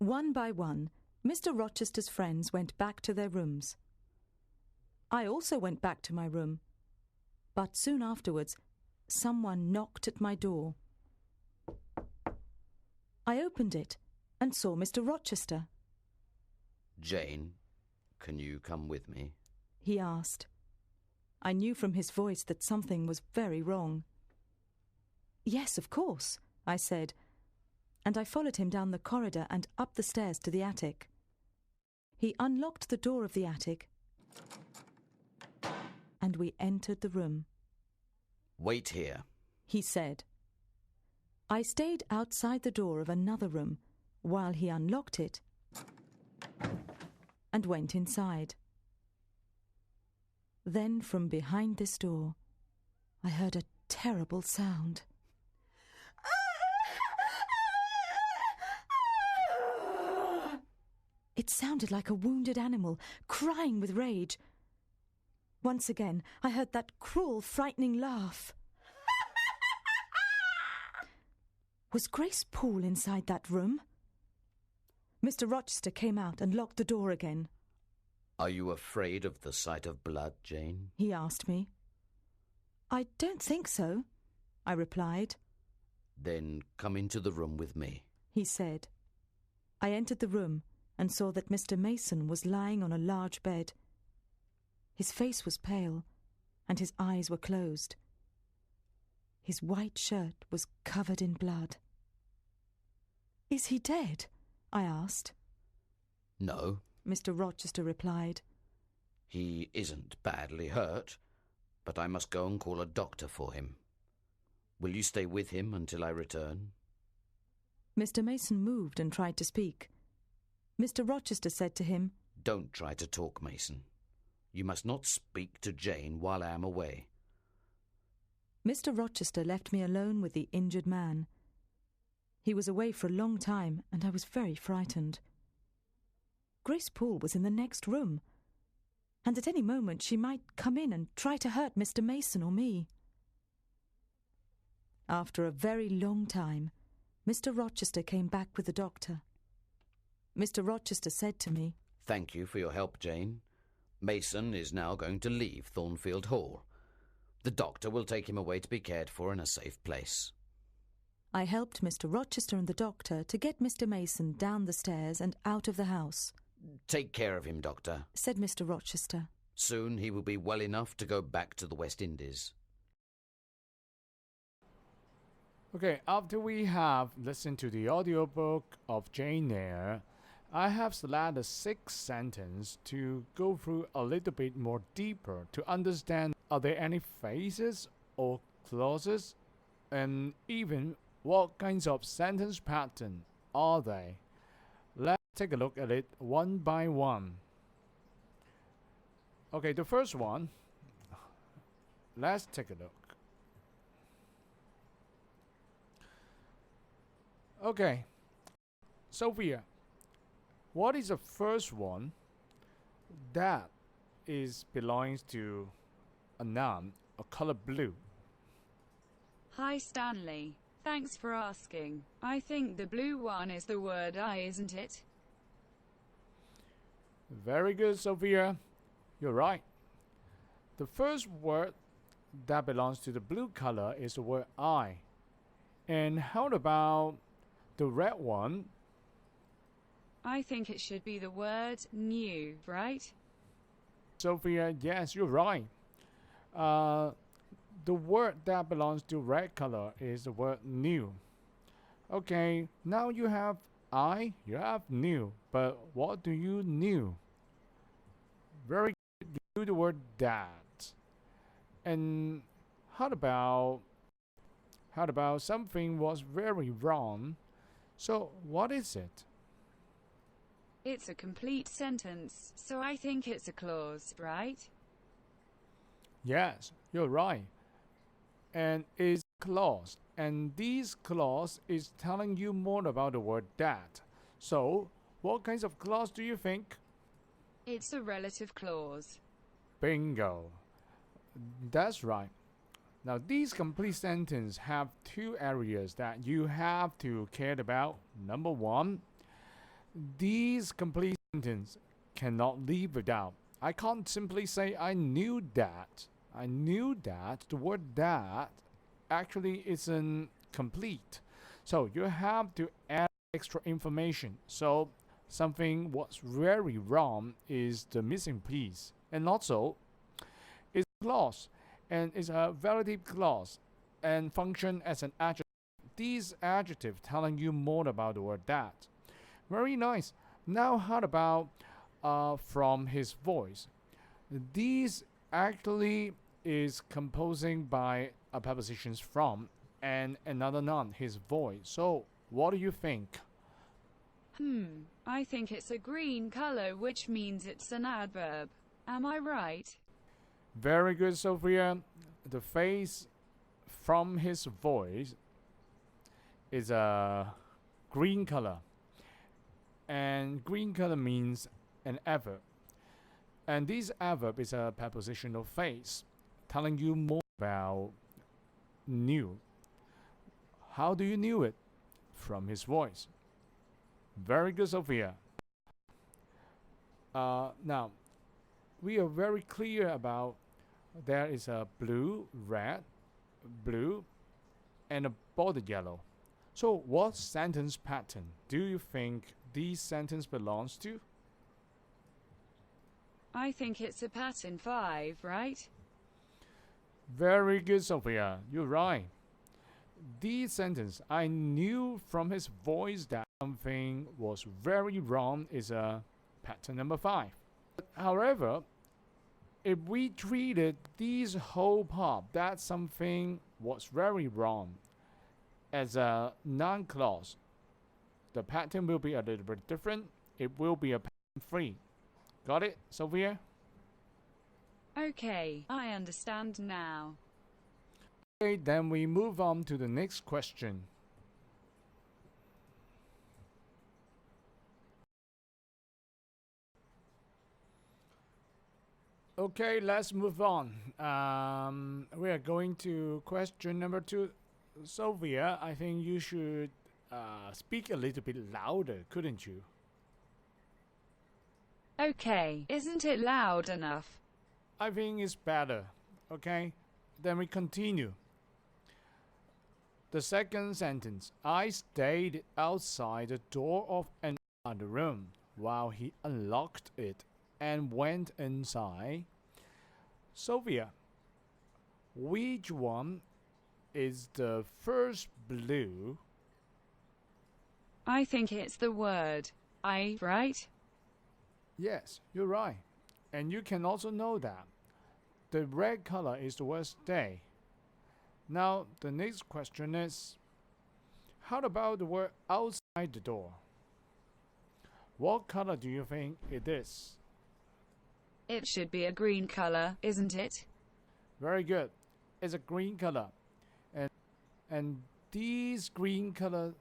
One by one, Mr. Rochester's friends went back to their rooms. I also went back to my room, but soon afterwards, someone knocked at my door. I opened it and saw Mr. Rochester. "Jane, can you come with me?" he asked. I knew from his voice that something was very wrong. "Yes, of course," I said, and I followed him down the corridor and up the stairs to the attic. He unlocked the door of the attic, and we entered the room. "Wait here," he said. I stayed outside the door of another room while he unlocked it and went inside. Then from behind this door, I heard a terrible sound. It sounded like a wounded animal, crying with rage. Once again, I heard that cruel, frightening laugh. Was Grace Poole inside that room? Mr. Rochester came out and locked the door again. "Are you afraid of the sight of blood, Jane?" he asked me. "I don't think so," I replied. "Then come into the room with me," he said. I entered the room and saw that Mr. Mason was lying on a large bed. His face was pale, and his eyes were closed. His white shirt was covered in blood. "Is he dead?" I asked. "No," Mr. Rochester replied. "he isn't badly hurt, but I must go and call a doctor for him. Will you stay with him until I return?" Mr. Mason moved and tried to speak. Mr. Rochester said to him, "Don't try to talk, Mason. You must not speak to Jane while I am away." Mr. Rochester left me alone with the injured man. He was away for a long time, and I was very frightened. Grace Poole was in the next room, and at any moment she might come in and try to hurt Mr. Mason or me. After a very long time, Mr. Rochester came back with the doctor. Mr. Rochester said to me, "Thank you for your help, Jane. Mason is now going to leave Thornfield Hall. The doctor will take him away to be cared for in a safe place." I helped Mr. Rochester and the doctor to get Mr. Mason down the stairs and out of the house. "Take care of him, Doctor," said Mr. Rochester. "Soon he will be well enough to go back to the West Indies." Okay, after we have listened to the audiobook of Jane Eyre, I have selected a 6th sentence to go through a little bit more deeper to understand are there any phrases or clauses, and even what kinds of sentence pattern are they. Let's take a look at it one by one. Okay, the first one, let's take a look. Okay, Sophia, what is the first one that belongs to a noun, a color blue? Hi Stanley, thanks for asking. I think the blue one is the word I, isn't it? Very good, Sophia. You're right. The first word that belongs to the blue color is the word I. And how about the red one? I think it should be the word new, right? Sophia, yes, you're right. The word that belongs to red color is the word new. Okay, now you have I, you have new, but what do you new? Very good, you do the word that. And how about something was very wrong? So what is it? It's a complete sentence, so I think it's a clause, right? Yes, you're right. And it's clause. And this clause is telling you more about the word that. So, what kinds of clause do you think? It's a relative clause. Bingo. That's right. Now, these complete sentences have 2 areas that you have to care about. Number 1, These complete sentences cannot leave without. I can't simply say I knew that. I knew that. The word that actually isn't complete. So you have to add extra information. So something what's very wrong is the missing piece. And also, it's a clause, and it's a relative clause, and function as an adjective. These adjectives telling you more about the word that. Very nice. Now how about from his voice? These actually is composing by a prepositions from and another noun, his voice. So what do you think? I think it's a green color, which means it's an adverb. Am I right? Very good, Sophia. The face from his voice is a green color. And green color means an adverb. And this adverb is a prepositional phrase telling you more about knew. How do you knew it? From his voice. Very good, Sophia. Now, we are very clear about there is a blue, red, blue, and a border yellow. So what sentence pattern do you think this sentence belongs to? I think it's a pattern 5, right? Very good, Sophia. You're right. This sentence, I knew from his voice that something was very wrong, is a pattern number 5. However, if we treated this whole part that something was very wrong as a non-clause, the pattern will be a little bit different. It will be a pattern 3. Got it, Sophia? Okay, I understand now. Okay, then we move on to the next question. Okay, let's move on. We are going to question number 2. Sophia, I think you should speak a little bit louder, couldn't you? Okay, isn't it loud enough? I think it's better. Okay, then we continue. The second sentence, I stayed outside the door of another room while he unlocked it and went inside. Sophia, which one is the first blue? I think it's the word I, right? Yes, you're right. And you can also know that the red color is the word stay. Now, the next question is, how about the word outside the door? What color do you think it is? It should be a green color, isn't it? Very good. It's a green color. And these green color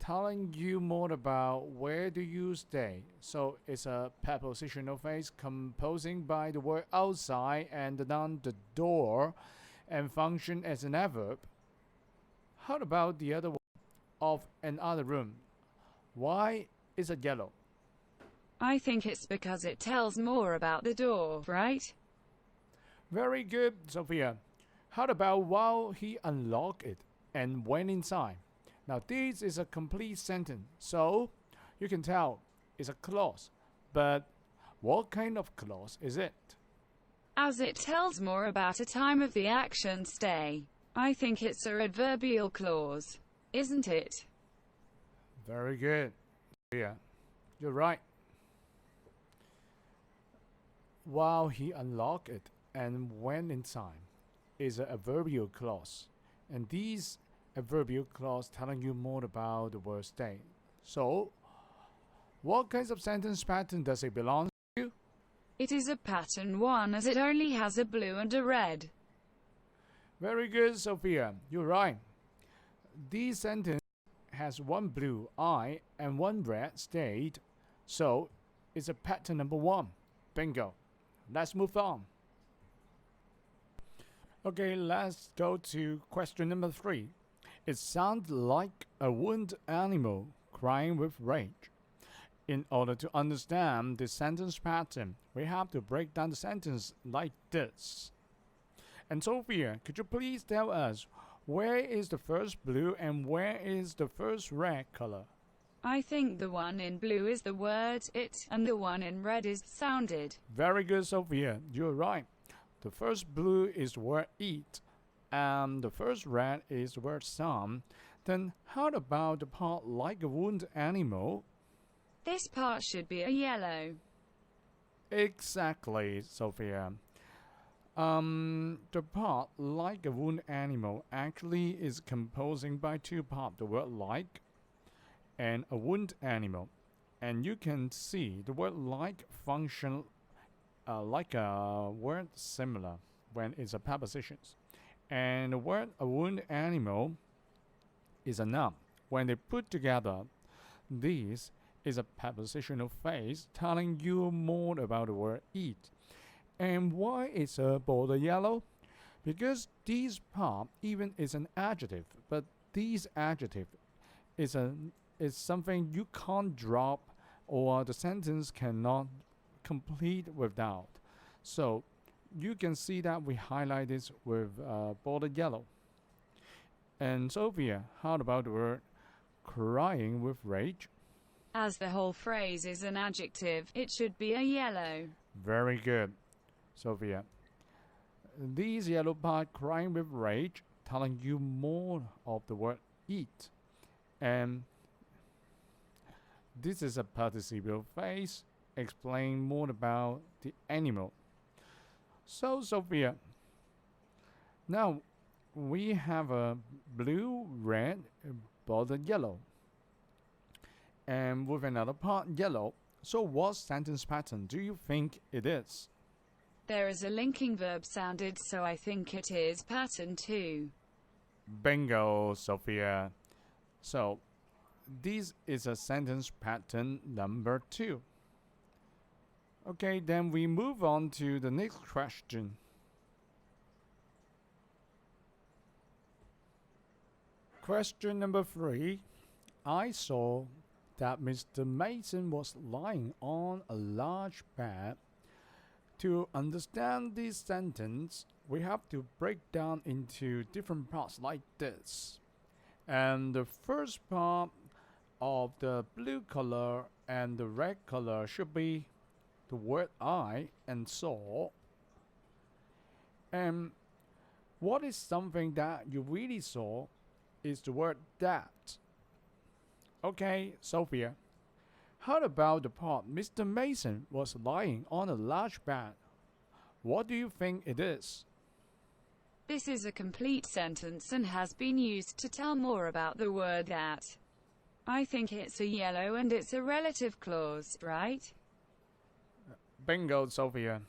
telling you more about where do you stay. So it's a prepositional phrase composing by the word outside and the noun the door and function as an adverb. How about the other one of another room? Why is it yellow? I think it's because it tells more about the door, right? Very good, Sophia. How about while he unlocked it and went inside? Now this is a complete sentence, so you can tell it's a clause. But what kind of clause is it? As it tells more about a time of the action stay. I think it's a adverbial clause, isn't it? Very good. Yeah, you're right. While he unlocked it and went inside is an adverbial clause. And these adverbial clause telling you more about the word stay. So, what kinds of sentence pattern does it belong to? It is a pattern 1 as it only has a blue and a red. Very good, Sophia. You're right. This sentence has one blue I and one red stayed. So, it's a pattern number 1. Bingo. Let's move on. Okay, let's go to question number 3. It sounds like a wounded animal crying with rage. In order to understand the sentence pattern, we have to break down the sentence like this. And Sophia, could you please tell us where is the first blue and where is the first red color? I think the one in blue is the word it, and the one in red is sounded. Very good, Sophia. You're right. The first blue is the word eat, and the first red is the word some. Then how about the part like a wounded animal? This part should be a yellow. Exactly, Sophia. The part like a wounded animal actually is composing by two parts, the word like and a wounded animal. And you can see the word like function like a word similar when it's a preposition. And the word a wounded animal is a noun. When they put together, this is a prepositional phrase telling you more about the word eat. And why is a border yellow? Because this part even is an adjective, but this adjective is something you can't drop or the sentence cannot complete without. So you can see that we highlight this with border yellow. And Sophia, how about the word crying with rage? As the whole phrase is an adjective, it should be a yellow. Very good, Sophia. These yellow part crying with rage telling you more of the word eat. And this is a participial phrase explain more about the animal. So Sophia, now we have a blue, red, bordered yellow. And with another part yellow. So what sentence pattern do you think it is? There is a linking verb sounded, so I think it is pattern 2. Bingo, Sophia. So this is a sentence pattern number 2. Okay, then we move on to the next question. Question number 3. I saw that Mr. Mason was lying on a large bed. To understand this sentence, we have to break down into different parts like this. And the first part of the blue color and the red color should be the word I and saw. And what is something that you really saw is the word that. Okay, Sophia, how about the part Mr. Mason was lying on a large bed? What do you think it is? This is a complete sentence and has been used to tell more about the word that. I think it's a yellow and it's a relative clause, right? Bingo, Sophia.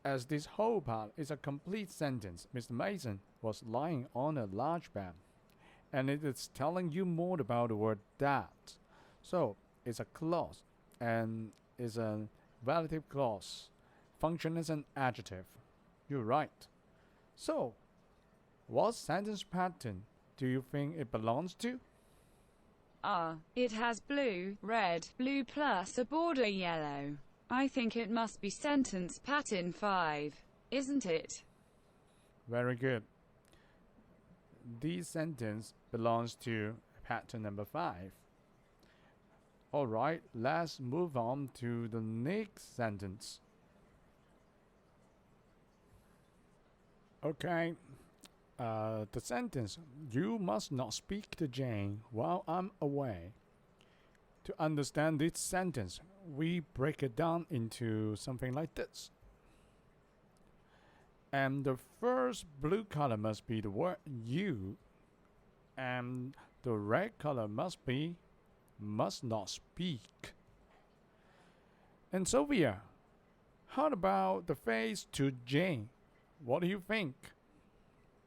As this whole part is a complete sentence, Mr. Mason was lying on a large bed. And it is telling you more about the word that. So it's a clause and is a relative clause. Function as an adjective. You're right. So, what sentence pattern do you think it belongs to? It has blue, red, blue plus a border yellow. I think it must be sentence pattern 5, isn't it? Very good. This sentence belongs to pattern number 5. Alright, let's move on to the next sentence. Okay, the sentence, you must not speak to Jane while I'm away. To understand this sentence, we break it down into something like this. And the first blue color must be the word you, and the red color must be must not speak. And Sophia, how about the phrase to Jane? What do you think?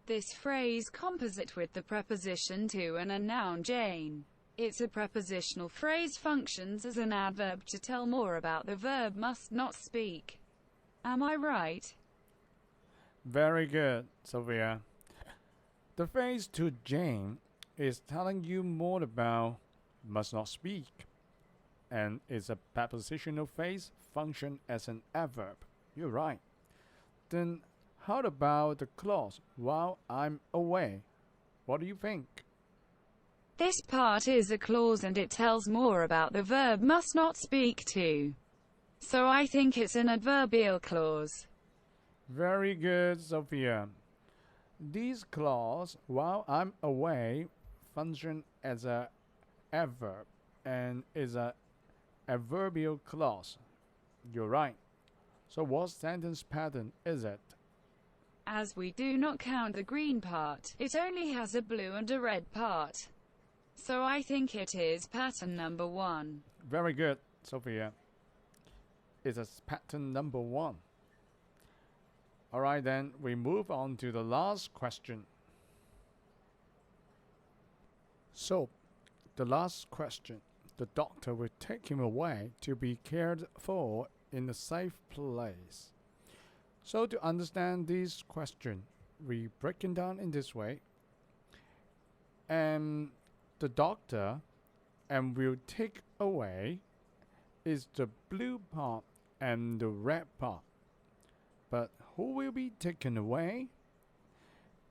This phrase composite with the preposition to and a noun Jane. It's a prepositional phrase functions as an adverb to tell more about the verb must not speak. Am I right? Very good, Sophia. The phrase to Jane is telling you more about must not speak. and is a prepositional phrase, function as an adverb. You're right. Then how about the clause while I'm away? What do you think? This part is a clause and it tells more about the verb must not speak to. So I think it's an adverbial clause. Very good, Sophia. These clause while I'm away function as a adverb and is a adverbial clause. You're right. So what sentence pattern is it? As we do not count the green part, it only has a blue and a red part. So I think it is pattern number 1. Very good, Sophia. It's a pattern number 1. Alright then, we move on to the last question. So, the last question. The doctor will take him away to be cared for in a safe place. So to understand this question, we break it down in this way. And the doctor and will take away is the blue part and the red part. But who will be taken away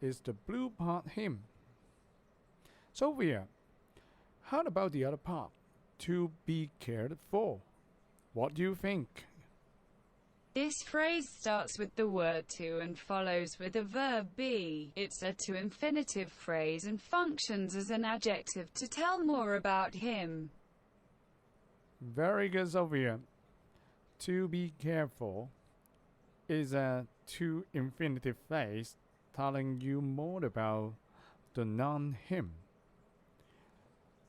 is the blue part him. Sophia, how about the other part? To be cared for. What do you think? This phrase starts with the word to and follows with the verb be. It's a to infinitive phrase and functions as an adjective to tell more about him. Very good, Sophia. To be careful is a to infinitive phrase telling you more about the noun him.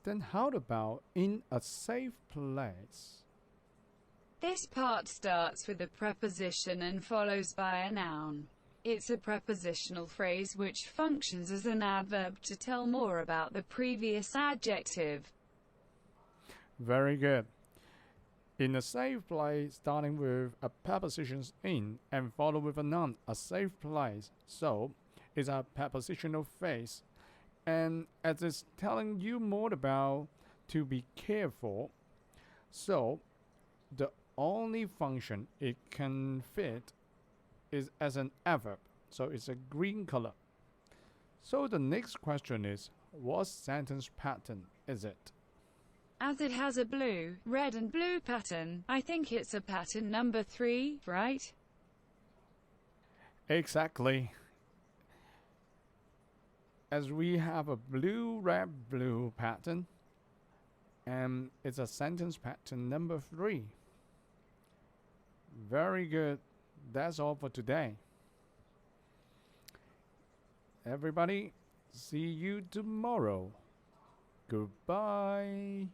Then how about in a safe place? This part starts with a preposition and follows by a noun. It's a prepositional phrase which functions as an adverb to tell more about the previous adjective. Very good. In a safe place, starting with a preposition in and followed with a noun, a safe place. So, it's a prepositional phrase. And as it's telling you more about to be careful, so the only function it can fit is as an adverb. So it's a green color. So the next question is, what sentence pattern is it? As it has a blue, red and blue pattern, I think it's a pattern number 3, right? Exactly. As we have a blue, red, blue pattern, and it's a sentence pattern number 3. Very good. That's all for today. Everybody, see you tomorrow. Goodbye.